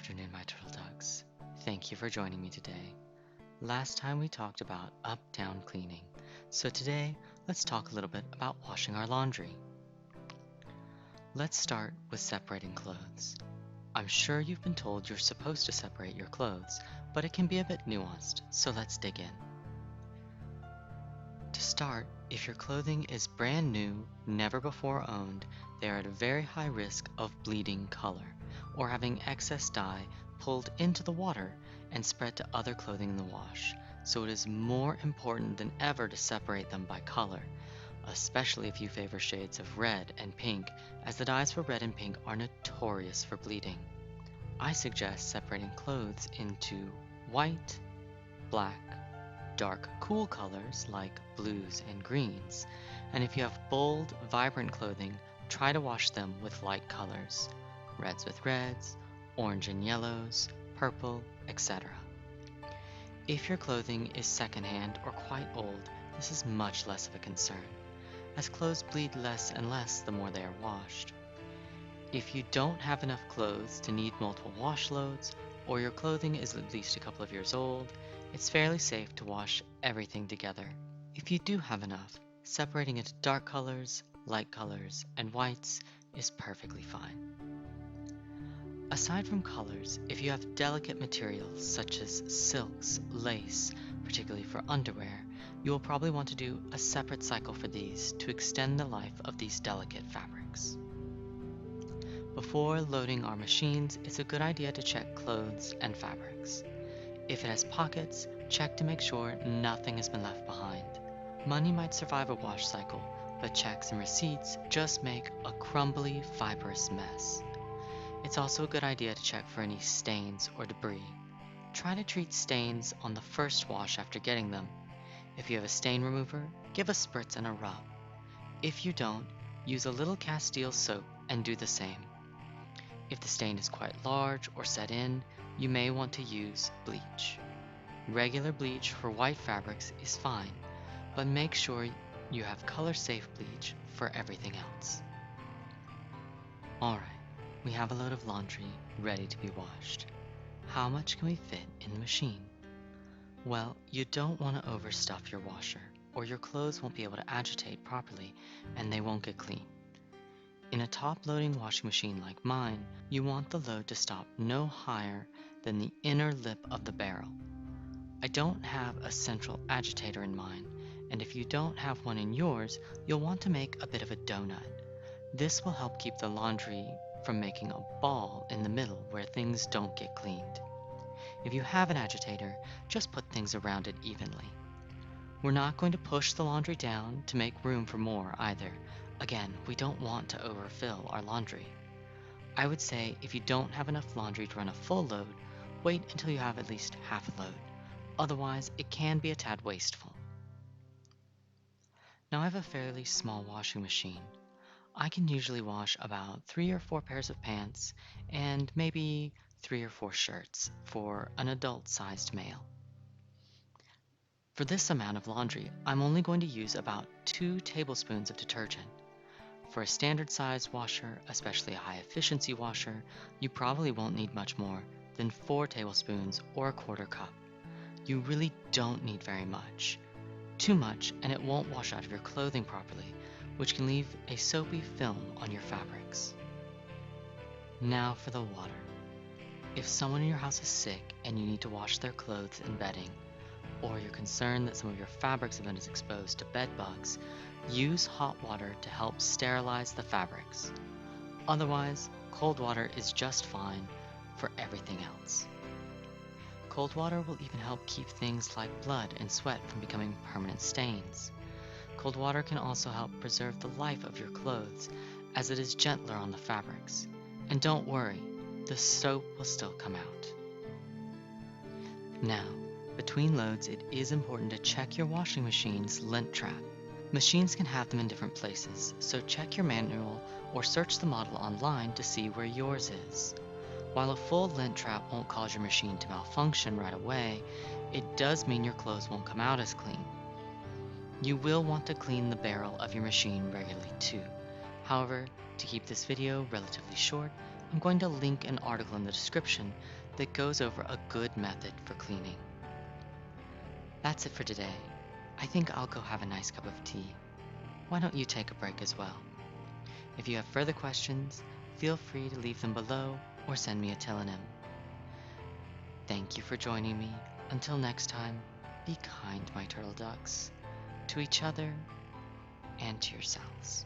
afternoon, my turtle ducks. Thank you for joining me today. Last time we talked about up-down cleaning, so today let's talk a little bit about washing our laundry. Let's start with separating clothes. I'm sure you've been told you're supposed to separate your clothes, but it can be a bit nuanced, so let's dig in. To start, if your clothing is brand new, never before owned, they are at a very high risk of bleeding color or having excess dye pulled into the water and spread to other clothing in the wash, so it is more important than ever to separate them by color, especially if you favor shades of red and pink, as the dyes for red and pink are notorious for bleeding. I suggest separating clothes into white, black, dark cool colors like blues and greens, and if you have bold, vibrant clothing, try to wash them with light colors, reds with reds, orange and yellows, purple, etc. If your clothing is secondhand or quite old, this is much less of a concern, as clothes bleed less and less the more they are washed. If you don't have enough clothes to need multiple wash loads, or your clothing is at least a couple of years old, it's fairly safe to wash everything together. If you do have enough, separating into dark colors, light colors, and whites is perfectly fine. Aside from colors, if you have delicate materials such as silks, lace, particularly for underwear, you will probably want to do a separate cycle for these to extend the life of these delicate fabrics. Before loading our machines, it's a good idea to check clothes and fabrics. If it has pockets, check to make sure nothing has been left behind. Money might survive a wash cycle, but checks and receipts just make a crumbly, fibrous mess. It's also a good idea to check for any stains or debris. Try to treat stains on the first wash after getting them. If you have a stain remover, give a spritz and a rub. If you don't, use a little Castile soap and do the same. If the stain is quite large or set in, you may want to use bleach. Regular bleach for white fabrics is fine, but make sure you have color-safe bleach for everything else. Alright, we have a load of laundry ready to be washed. How much can we fit in the machine? Well, you don't want to overstuff your washer, or your clothes won't be able to agitate properly and they won't get clean. In a top-loading washing machine like mine, you want the load to stop no higher than the inner lip of the barrel. I don't have a central agitator in mine, and if you don't have one in yours, you'll want to make a bit of a donut. This will help keep the laundry from making a ball in the middle where things don't get cleaned. If you have an agitator, just put things around it evenly. We're not going to push the laundry down to make room for more either. Again, we don't want to overfill our laundry. I would say if you don't have enough laundry to run a full load, wait until you have at least half a load. Otherwise, it can be a tad wasteful. Now I have a fairly small washing machine. I can usually wash about 3 or 4 pairs of pants and maybe 3 or 4 shirts for an adult-sized male. For this amount of laundry, I'm only going to use about 2 tablespoons of detergent. For a standard-sized washer, especially a high-efficiency washer, you probably won't need much more than 4 tablespoons or a quarter cup. You really don't need very much. Too much and it won't wash out of your clothing properly, which can leave a soapy film on your fabrics. Now for the water. If someone in your house is sick and you need to wash their clothes and bedding, or you're concerned that some of your fabrics have been exposed to bed bugs, use hot water to help sterilize the fabrics. Otherwise, cold water is just fine for everything else. Cold water will even help keep things like blood and sweat from becoming permanent stains. Cold water can also help preserve the life of your clothes, as it is gentler on the fabrics. And don't worry, the soap will still come out. Now, between loads, it is important to check your washing machine's lint trap. Machines can have them in different places, so check your manual or search the model online to see where yours is. While a full lint trap won't cause your machine to malfunction right away, it does mean your clothes won't come out as clean. You will want to clean the barrel of your machine regularly too. However, to keep this video relatively short, I'm going to link an article in the description that goes over a good method for cleaning. That's it for today. I think I'll go have a nice cup of tea. Why don't you take a break as well? If you have further questions, feel free to leave them below or send me a telenym. Thank you for joining me. Until next time, be kind, my turtle ducks, to each other and to yourselves.